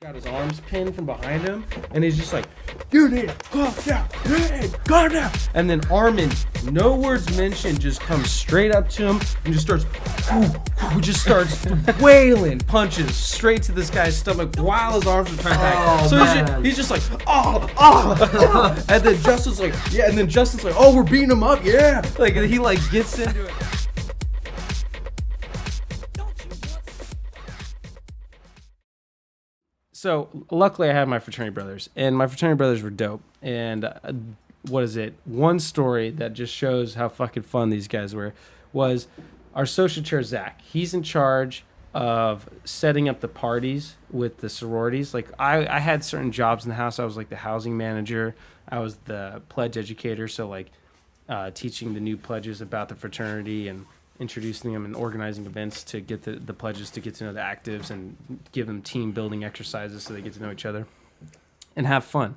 got his arms pinned from behind him, and he's just like, "You need to calm down, you need to calm down." And then Armin, no words mentioned, just comes straight up to him and just starts wailing punches straight to this guy's stomach while his arms are turned back. So he's just like, oh, and then Justin's like, yeah, and then Justin's like, oh, we're beating him up, yeah. Like he like gets into it. So luckily I had my fraternity brothers, and my fraternity brothers were dope. And one story that just shows how fucking fun these guys were was our social chair, Zach. He's in charge of setting up the parties with the sororities. Like I had certain jobs in the house. I was like the housing manager. I was the pledge educator. So like teaching the new pledges about the fraternity and introducing them and organizing events to get the pledges to get to know the actives and give them team building exercises so they get to know each other and have fun.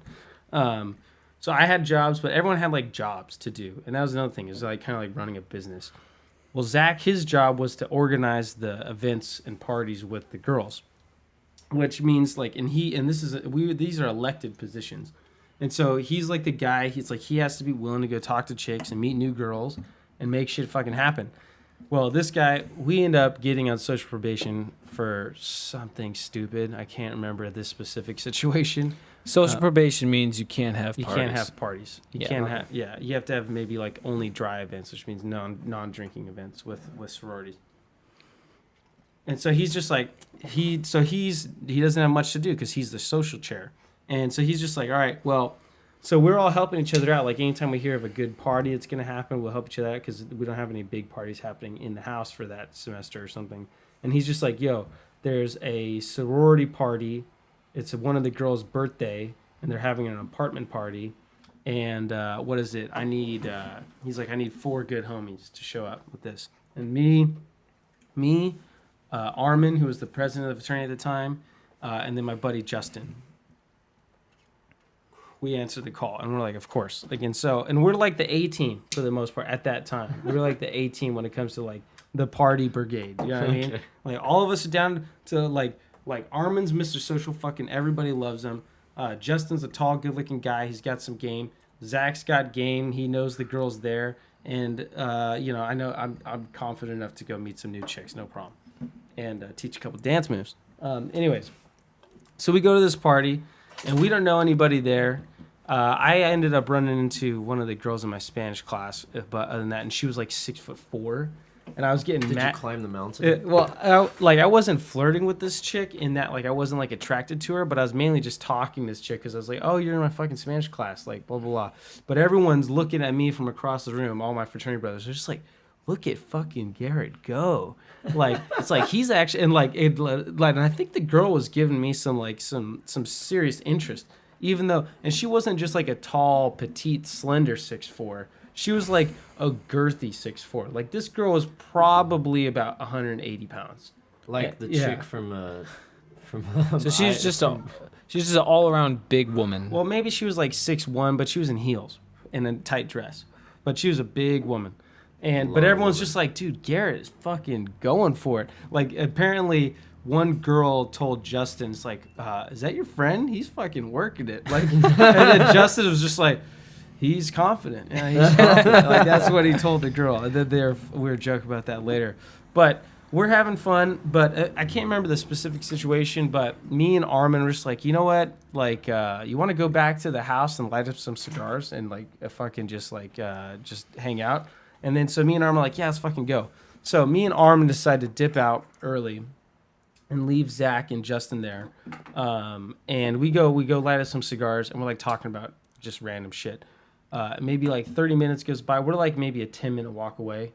So I had jobs, but everyone had like jobs to do. And that was another thing, is like kind of like running a business. Well, Zach, his job was to organize the events and parties with the girls, which means like, these are elected positions. And so he's like the guy, he has to be willing to go talk to chicks and meet new girls and make shit fucking happen. Well, this guy, we end up getting on social probation for something stupid. I can't remember this specific situation. Social probation means you can't have parties. You can't have parties. You have to have maybe like only dry events, which means non-drinking events with sororities. And so he's just like, he doesn't have much to do because he's the social chair. And so he's just like, all right, well, so we're all helping each other out. Like anytime we hear of a good party that's going to happen, we'll help each other out because we don't have any big parties happening in the house for that semester or something. And he's just like, yo, there's a sorority party. It's one of the girls' birthday, and they're having an apartment party. And what is it? He's like, I need 4 good homies to show up with this. And me, Armin, who was the president of the fraternity at the time, and then my buddy Justin. We answered the call, and we're like, of course. Like, and we're like the A team for the most part at that time. We're like the A team when it comes to like the party brigade. You know what I mean? Like all of us are down to like Armin's Mr. Social, fucking everybody loves him. Justin's a tall, good-looking guy. He's got some game. Zach's got game. He knows the girls there, and I know I'm confident enough to go meet some new chicks, no problem, and teach a couple dance moves. Anyways, so we go to this party, and we don't know anybody there. I ended up running into one of the girls in my Spanish class, but other than that, and she was like 6'4", and I was getting mad. Did you climb the mountain? I wasn't flirting with this chick in that, like, I wasn't like attracted to her, but I was mainly just talking to this chick because I was like, oh, you're in my fucking Spanish class, like blah blah blah. But everyone's looking at me from across the room. All my fraternity brothers are just like, look at fucking Garrett go. Like, it's like he's actually, and and I think the girl was giving me some serious interest. Even though, and she wasn't just like a tall, petite, slender 6'4". She was like a girthy 6'4". Like this girl was probably about 180 pounds. Like the chick from. So she's just an all-around big woman. Well, maybe she was like 6'1", but she was in heels and a tight dress. But she was a big woman. But everyone's just like, dude, Garrett is fucking going for it. Like apparently. One girl told Justin, it's like, is that your friend? He's fucking working it. Like, and then Justin was just like, he's confident. Yeah, he's confident. Like, that's what he told the girl. And then we were joking about that later. But we're having fun. But I can't remember the specific situation. But me and Armin were just like, you know what? Like, you want to go back to the house and light up some cigars and like fucking just hang out? And then so me and Armin were like, yeah, let's fucking go. So me and Armin decided to dip out early and leave Zach and Justin there. And we go light up some cigars, and we're like talking about just random shit. Maybe like 30 minutes goes by. We're like maybe a 10-minute walk away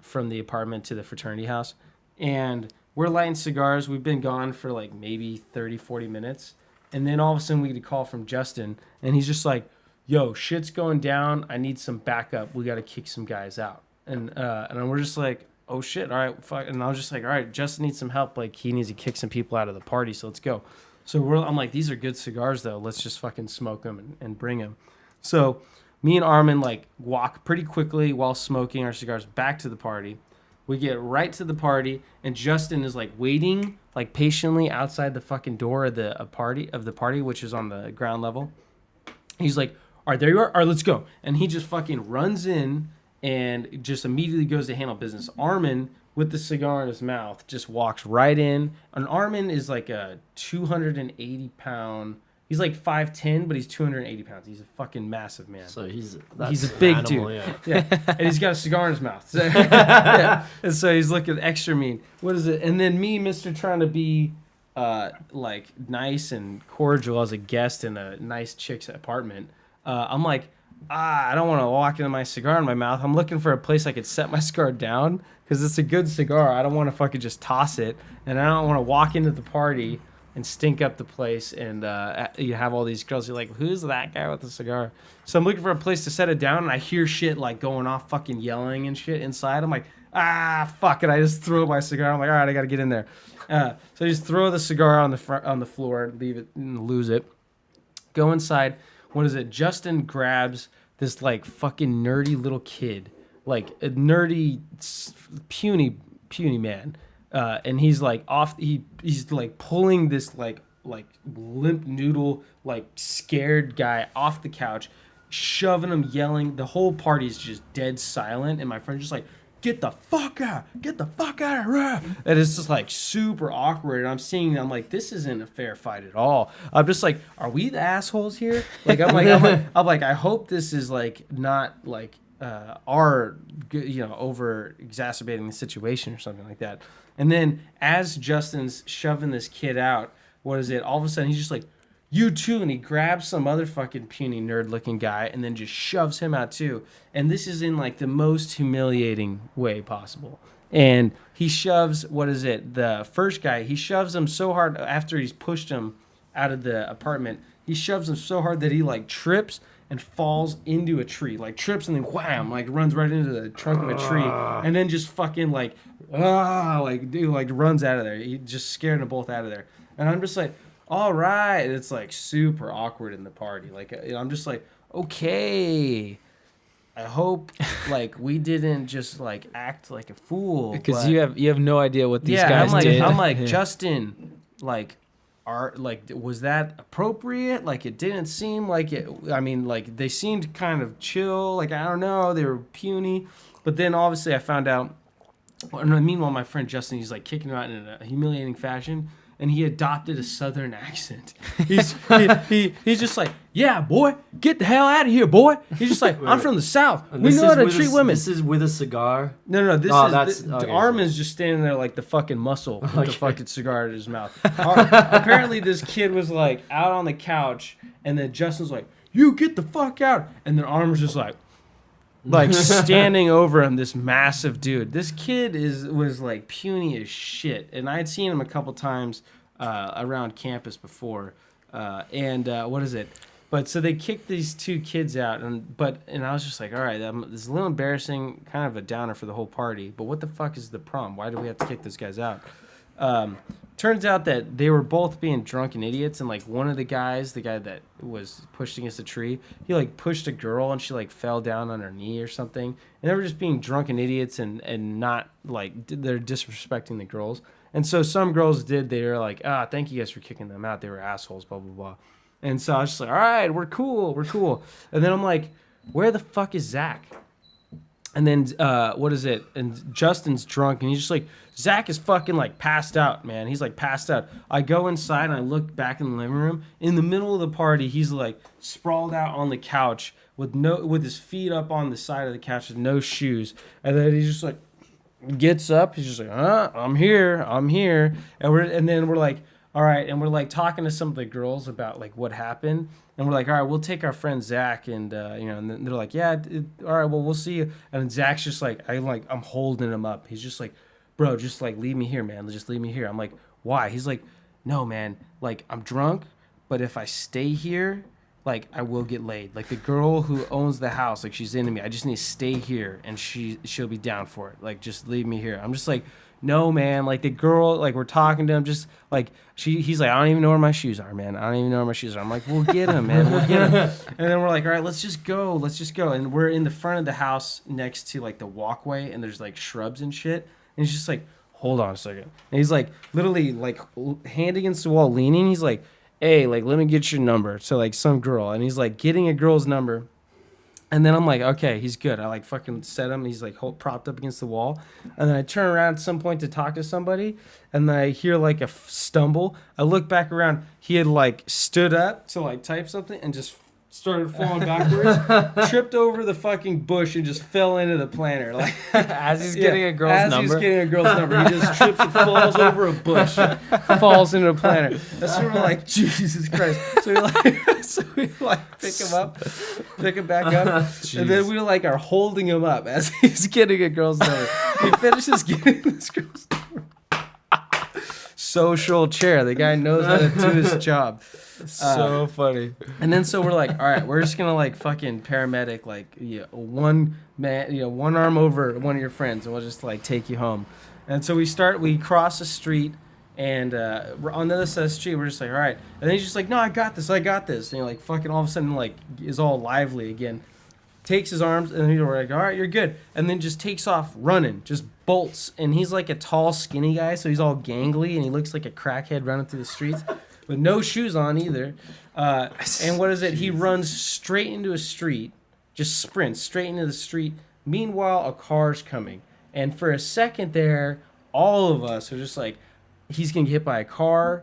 from the apartment to the fraternity house. And we're lighting cigars. We've been gone for like maybe 30, 40 minutes. And then all of a sudden we get a call from Justin, and he's just like, yo, shit's going down. I need some backup. We got to kick some guys out. And we're just like, oh shit, all right, fuck. And I was just like, all right, Justin needs some help. Like, he needs to kick some people out of the party, so let's go. So I'm like, these are good cigars, though. Let's just fucking smoke them and bring them. So me and Armin, like, walk pretty quickly while smoking our cigars back to the party. We get right to the party, and Justin is like waiting, like patiently outside the fucking door of the party, which is on the ground level. He's like, "All right, there you are. All right, let's go." And he just fucking runs in and just immediately goes to handle business. Armin, with the cigar in his mouth, just walks right in. And Armin is like a 280-pound. He's like 5'10", but he's 280 pounds. He's a fucking massive man. So he's a big animal, dude. Yeah. Yeah, and he's got a cigar in his mouth. So, yeah. And so he's looking extra mean. What is it? And then me, Mr. trying to be like nice and cordial as a guest in a nice chick's apartment. I'm like, I don't want to walk into my cigar in my mouth. I'm looking for a place I could set my cigar down because it's a good cigar. I don't want to fucking just toss it, and I don't want to walk into the party and stink up the place, and you have all these girls. You're like, who's that guy with the cigar? So I'm looking for a place to set it down, and I hear shit like going off, fucking yelling and shit inside. I'm like, fuck it. I just throw my cigar. I'm like, all right, I got to get in there. So I just throw the cigar on the floor, leave it, and lose it. Go inside. What is it? Justin grabs this like fucking nerdy little kid, like a nerdy, puny man. And he's like he's like pulling this like limp noodle, like scared guy off the couch, shoving him, yelling. The whole party's just dead silent, and my friend's just like, get the fuck out of here. And it's just like super awkward. And I'm like, this isn't a fair fight at all. I'm just like, are we the assholes here? Like, I'm like, I hope this is like not like our, over exacerbating the situation or something like that. And then as Justin's shoving this kid out, what is it? All of a sudden he's just like, you too, and he grabs some other fucking puny nerd-looking guy and then just shoves him out too. And this is in like the most humiliating way possible. And he shoves, the first guy, he shoves him so hard after he's pushed him out of the apartment. He shoves him so hard that he like trips and falls into a tree. Like trips and then wham, like runs right into the trunk of a tree. And then just fucking runs out of there. He just scared them both out of there. And I'm just like, all right. It's like super awkward in the party. Like, I'm just like, okay. I hope like we didn't just like act like a fool. Because you have no idea what these guys did. I'm like, Justin, like, was that appropriate? Like, it didn't seem like it. I mean, like, they seemed kind of chill. Like, I don't know, they were puny. But then obviously I found out. Meanwhile, my friend Justin, he's like kicking him out in a humiliating fashion. And he adopted a southern accent. He's just like, yeah, boy, get the hell out of here, boy. He's just like, I'm from the South. We know how to treat women. This is with a cigar? No. Armin's just standing there like the fucking muscle with the fucking cigar in his mouth. Apparently, this kid was like out on the couch, and then Justin's like, you get the fuck out. And then Armin's just like standing over him, this massive dude. This kid was like puny as shit, and I had seen him a couple times around campus before. But so they kicked these two kids out, and I was just like, all right, this is a little embarrassing, kind of a downer for the whole party. But what the fuck is the problem? Why do we have to kick those guys out? Turns out that they were both being drunken idiots, and like one of the guys, the guy that was pushed against a tree, he like pushed a girl and she like fell down on her knee or something. And they were just being drunken idiots and not like they're disrespecting the girls. And so some girls they were like, thank you guys for kicking them out. They were assholes, blah, blah, blah. And so I was just like, all right, we're cool. And then I'm like, where the fuck is Zach? And then, And Justin's drunk, and he's just like, Zach is fucking, like, passed out, man. He's, like, passed out. I go inside, and I look back in the living room. In the middle of the party, he's, like, sprawled out on the couch with his feet up on the side of the couch with no shoes. And then he's just, like, gets up. He's just like, I'm here. And then we're, like, all right. And we're, like, talking to some of the girls about, like, what happened. And we're like, all right, we'll take our friend Zach, and and then they're like, yeah, all right, well, we'll see you. And then Zach's just like, I'm holding him up. He's just like, bro, just like leave me here, man. Just leave me here. I'm like, why? He's like, no, man, like I'm drunk, but if I stay here, like I will get laid. Like the girl who owns the house, like she's into me. I just need to stay here, and she'll be down for it. Like just leave me here. I'm just like, no, man, like the girl, like we're talking to him, just like he's like, I don't even know where my shoes are, man. I don't even know where my shoes are. I'm like, we'll get him, man. We'll get him. And then we're like, all right, let's just go. And we're in the front of the house next to like the walkway, and there's like shrubs and shit. And he's just like, hold on a second. And he's like, literally, like, hand against the wall, leaning. He's like, hey, like, let me get your number to, like, some girl. And he's like, getting a girl's number. And then I'm like, okay, he's good. I like fucking set him. He's like propped up against the wall. And then I turn around at some point to talk to somebody. And then I hear like a stumble. I look back around. He had like stood up to like type something and just started falling backwards, tripped over the fucking bush and just fell into the planter. Like as he's getting a girl's number. As he's getting a girl's number, he just trips and falls over a bush, falls into a planter. That's sort of like Jesus Christ. So we pick him up, pick him back up, and then we like are holding him up as he's getting a girl's number. He finishes getting this girl's number. Social chair. The guy knows how to do his job. So funny. And then so we're like, all right, we're just gonna like fucking paramedic, like one man, one arm over one of your friends, and we'll just like take you home. And so we cross the street, and we're on the other side of the street. We're just like, all right. And then he's just like, no, I got this. And he like fucking all of a sudden like is all lively again, takes his arms, and then we're like, all right, you're good. And then just takes off running, just bolts. And he's like a tall, skinny guy, so he's all gangly, and he looks like a crackhead running through the streets. With no shoes on either. And what is it? He runs straight into a street, just sprints straight into the street. Meanwhile, a car's coming. And for a second there, all of us are just like, he's going to get hit by a car,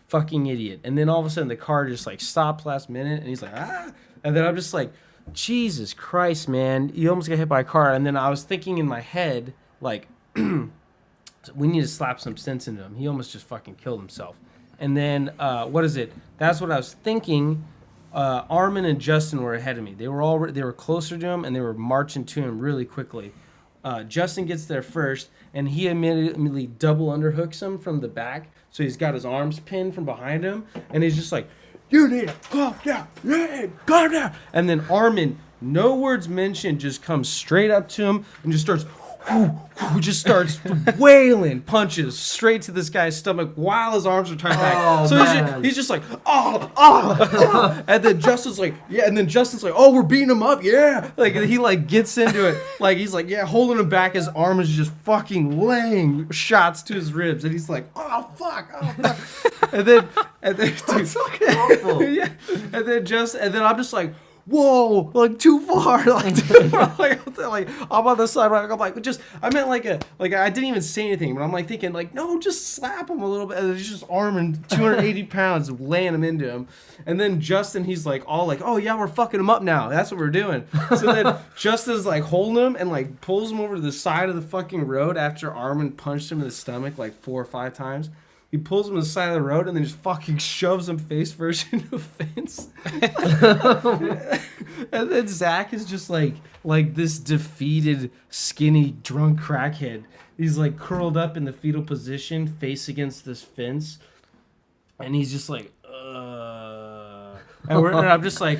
fucking idiot. And then all of a sudden the car just like stops last minute and he's like, ah. And then I'm just like, Jesus Christ, man. You almost got hit by a car. And then I was thinking in my head, like, we need to slap some sense into him. He almost just fucking killed himself. And then, what is it? That's what I was thinking. Armin and Justin were ahead of me. They were closer to him, and they were marching to him really quickly. Justin gets there first, and he immediately double underhooks him from the back. So he's got his arms pinned from behind him, and he's just like, you need to calm down. Yeah, calm down. And then Armin, no words mentioned, just comes straight up to him and just starts... wailing punches straight to this guy's stomach while his arms are tied back. So he's just like, oh. And then Justin's like, yeah. And then Justin's like, oh, we're beating him up. Yeah. Like he like gets into it. Like he's like, yeah, holding him back. His arm is just fucking laying shots to his ribs. And he's like, oh, fuck. And then dude, awful. Yeah. And then I'm just like, whoa, like too far, like I'm on the side, I'm like, I meant like I didn't even say anything, but I'm like thinking like, no, just slap him a little bit, and it's just arming 280 pounds, laying him into him, and then Justin, he's like all like, oh yeah, we're fucking him up now, that's what we're doing. So then Justin's like holding him and like pulls him over to the side of the fucking road after Armin punched him in the stomach like 4 or 5 times. He pulls him to the side of the road and then just fucking shoves him face first into a fence. And then Zach is just like this defeated, skinny, drunk crackhead. He's like curled up in the fetal position, face against this fence. And he's just like, And I'm just like,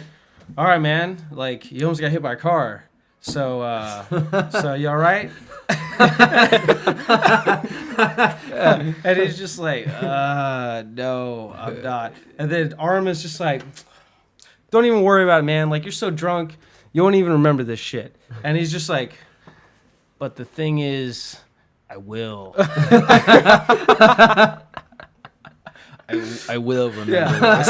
all right, man. Like, you almost got hit by a car. So you all right? And he's just like, no, I'm not. And then Armin's just like, don't even worry about it, man. Like, you're so drunk, you won't even remember this shit. And he's just like, but the thing is, I will. I will remember this.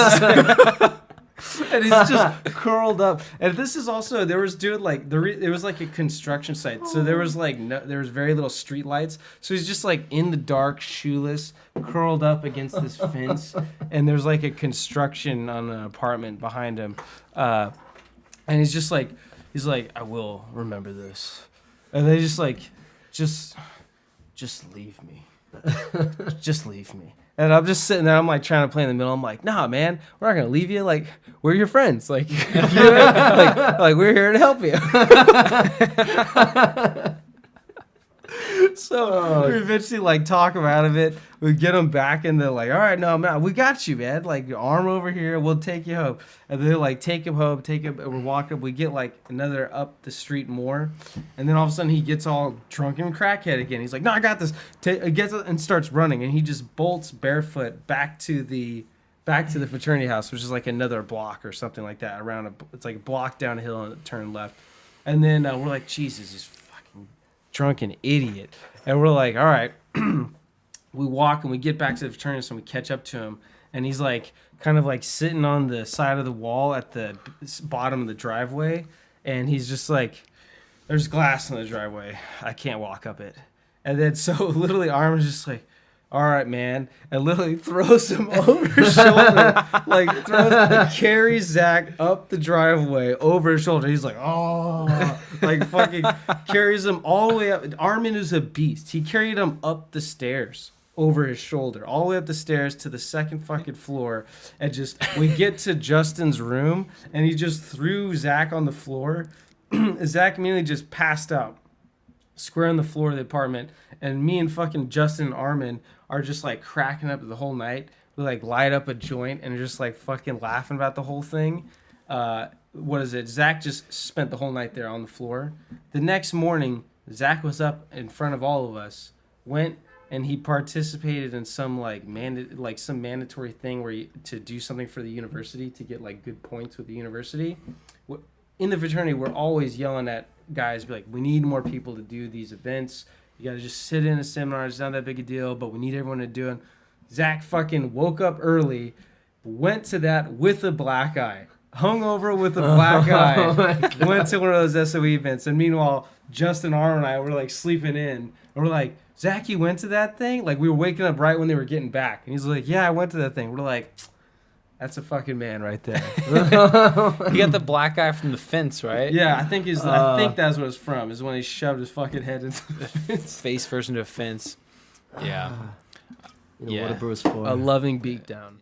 And he's just curled up. And this is also, there was it was like a construction site. So there was there was very little street lights. So he's just like in the dark, shoeless, curled up against this fence. And there's like a construction on an apartment behind him. And he's like, I will remember this. And they just like, just leave me. Just leave me. And I'm just sitting there, I'm like trying to play in the middle. I'm like, nah, man, we're not gonna leave you. Like, we're your friends. Like, like we're here to help you. So we eventually like talk him out of it. We get him back and they're like, all right, no, man, we got you, man. Like, your arm over here, we'll take you home. And they like take him home, we're walking. We get like another up the street more, and then all of a sudden he gets all drunken crackhead again. He's like, no, I got this. Gets and starts running, and he just bolts barefoot back to the fraternity house, which is like another block or something like that. It's like a block down a hill and turn left. And then we're like, Jesus, he's fucking drunken idiot. And we're like, all right. We walk and we get back to the fraternity and we catch up to him. And he's like, kind of like sitting on the side of the wall at the bottom of the driveway. And he's just like, there's glass in the driveway. I can't walk up it. And then so literally Armin's just like, all right, man. And literally throws him over his shoulder. Carries Zach up the driveway over his shoulder. He's like, oh. Like fucking carries him all the way up. Armin is a beast. He carried him up the stairs over his shoulder, all the way up the stairs to the second fucking floor. And just, we get to Justin's room, and he just threw Zach on the floor. Zach immediately just passed out, square on the floor of the apartment. And me and fucking Justin and Armin are just like cracking up the whole night. We like light up a joint and just like fucking laughing about the whole thing. What is it? Zach just spent the whole night there on the floor. The next morning, Zach was up in front of all of us, went and he participated in some some mandatory thing where to do something for the university to get like good points with the university. In the fraternity, we're always yelling at guys, be like, we need more people to do these events. You got to just sit in a seminar. It's not that big a deal, but we need everyone to do it. Zach fucking woke up early, went to that with a black eye, hungover with a black eye, went to one of those SOE events. And meanwhile, Justin, Arm, and I were like sleeping in. And we're like, Zach, you went to that thing? Like we were waking up right when they were getting back. And he's like, yeah, I went to that thing. We're like, that's a fucking man right there. He got the black eye from the fence, right? Yeah, I think that's what it's from. Is when he shoved his fucking head into the fence. Face first into a fence. Yeah. What a bruise for. A loving beatdown.